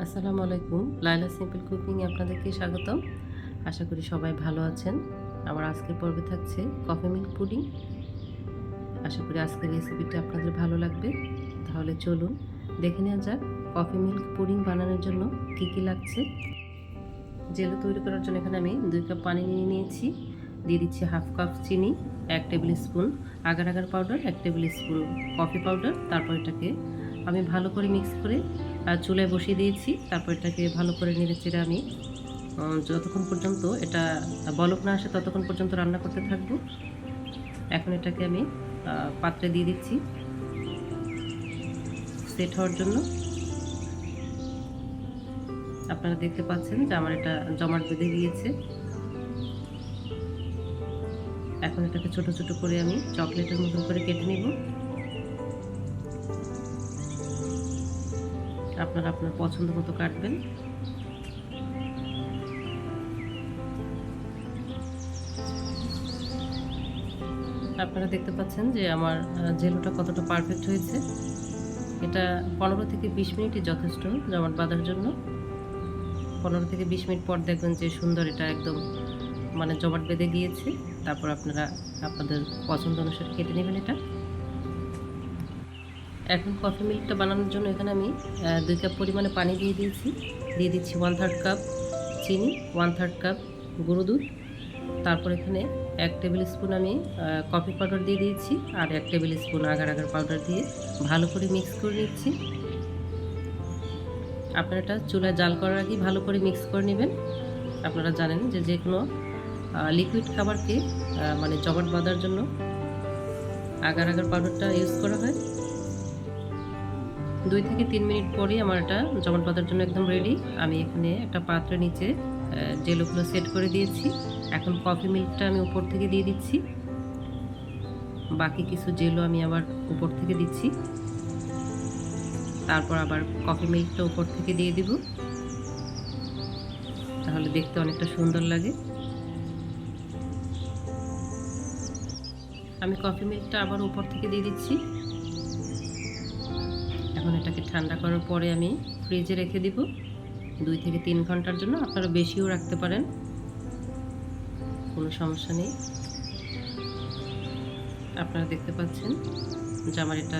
আসসালামু আলাইকুম। Laila simple cooking এ আপনাদেরকে স্বাগতম। আশা করি সবাই ভালো আছেন। আমার আজকের পর্বে থাকছে কফি মিল্ক পুডিং। আশা করি আজকের রেসিপিটা আপনাদের ভালো লাগবে। তাহলে চলুন দেখে নেওয়া যাক কফি মিল্ক পুডিং বানানোর জন্য কী লাগছে। জেলো তৈরি করার জন্য এখানে আমি 2 কাপ পানি নিয়ে নিয়েছি। দিয়ে দিচ্ছি হাফ কাপ চিনি, 1 table spoon agar agar powder, 1 table spoon coffee powder. তারপর এটাকে আমি ভালো করে মিক্স করে চুলায় বসিয়ে দিয়েছি। তারপর এটাকে ভালো করে নেড়েচেড়ে আমি যতক্ষণ পর্যন্ত এটা বলক না আসে ততক্ষণ পর্যন্ত রান্না করতে থাকব। এখন এটাকে আমি পাত্রে দিয়ে দিচ্ছি সেট হওয়ার জন্য। আপনারা দেখতে পাচ্ছেন যে আমার এটা জমাট বেঁধে গিয়েছে। এখন এটাকে ছোট ছোট করে আমি চকলেটের মতন করে কেটে নিব। আপনারা আপনার পছন্দ মতো কাটবেন। আপনারা দেখতে পাচ্ছেন যে আমার জেলোটা কতটা পারফেক্ট হয়েছে। এটা 15 থেকে 20 মিনিটই যথেষ্ট জমাট বাঁধার জন্য। 15 থেকে 20 মিনিট পর দেখবেন যে সুন্দর এটা একদম জমাট বেঁধে গিয়েছে। তারপর আপনারা আপনাদের পছন্দ অনুসারে কেটে নেবেন এটা। এখন কফি মিল্কটা বানানোর জন্য এখানে আমি 2 কাপ পরিমাণে পানি দিয়ে দিয়েছি। দিয়ে দিচ্ছি 1/3 কাপ চিনি, 1/3 কাপ গুঁড়ো দুধ। তারপর এখানে 1 টেবিল স্পুন আমি কফি পাউডার দিয়ে দিয়েছি আর 1 table spoon agar agar powder দিয়ে ভালো করে মিক্স করে নিচ্ছি। আপনারা এটা চুলায় জাল করার আগে ভালো করে মিক্স করে নেবেন। আপনারা জানেন যে যে কোনো লিকুইড খাবারকে জমাট বাঁধার জন্য আগার আগার পাউডারটা ইউজ করা হয়। 2 থেকে 3 মিনিট পরেই আমার এটা জমাট বাঁধার জন্য একদম রেডি। আমি এখানে একটা পাত্রের নিচে জেলোগুলো সেট করে দিয়েছি। এখন কফি মিল্কটা আমি উপর থেকে দিয়ে দিচ্ছি। বাকি কিছু জেলো আমি আবার উপর থেকে দিচ্ছি। তারপর আবার কফি মিল্কটা উপর থেকে দিয়ে দিব, তাহলে দেখতে অনেকটা সুন্দর লাগে। আমি কফি মিল্কটা আবার উপর থেকে দিয়ে দিচ্ছি। এখন এটাকে ঠান্ডা করার পরে আমি ফ্রিজে রেখে দিব 2 থেকে 3 ঘন্টার জন্য। আপনারা বেশিও রাখতে পারেন, কোনো সমস্যা নেই। আপনারা দেখতে পাচ্ছেন যে আমার এটা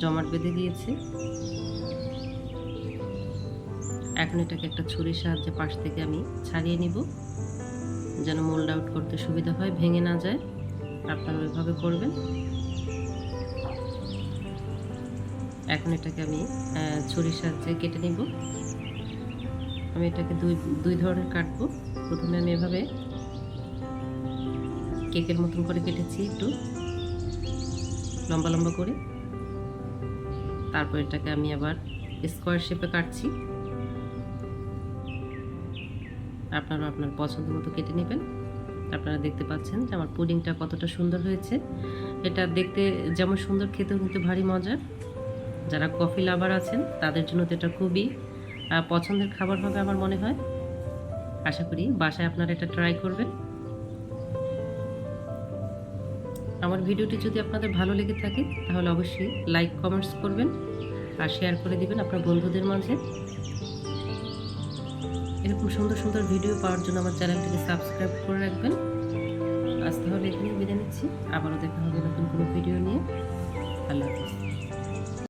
জমাট বেঁধে গিয়েছে। এখন এটাকে একটা ছুরির সাহায্যে পাশ থেকে আমি ছাড়িয়ে নিব, যেন মোল্ড আউট করতে সুবিধা হয়, ভেঙে না যায়। আপনারা ওইভাবে করবেন। এখন এটাকে আমি ছুরির সাহায্যে কেটে নিব। আমি এটাকে দুই ধরনের কাটবো। প্রথমে আমি এভাবে কেকের মতন করে কেটেছি, একটু লম্বা লম্বা করে। তারপর এটাকে আমি আবার স্কোয়ার শেপে কাটছি। আপনারা আপনার পছন্দ মতো কেটে নেবেন। আপনারা দেখতে পাচ্ছেন যে আমার পুডিংটা কতটা সুন্দর হয়েছে। এটা দেখতে যেমন সুন্দর, খেতেও কিন্তু ভারী মজার। যারা কফি লাভার আছেন তাদের জন্য তো এটা খুবই পছন্দের খাবার হবে আমার মনে হয়। আশা করি বাসায় আপনারা এটা ট্রাই করবেন। আমার ভিডিওটি যদি আপনাদের ভালো লেগে থাকে তাহলে অবশ্যই লাইক কমেন্টস করবেন আর শেয়ার করে দিবেন আপনার বন্ধুদের মাঝে। এরকম সুন্দর সুন্দর ভিডিও পাওয়ার জন্য আমার চ্যানেলটিকে সাবস্ক্রাইব করে রাখবেন। আজ তাহলে এখানেই বিদায় নিচ্ছি। আবারও দেখা হবে নতুন কোনো ভিডিও নিয়ে। আল্লাহ হাফেজ।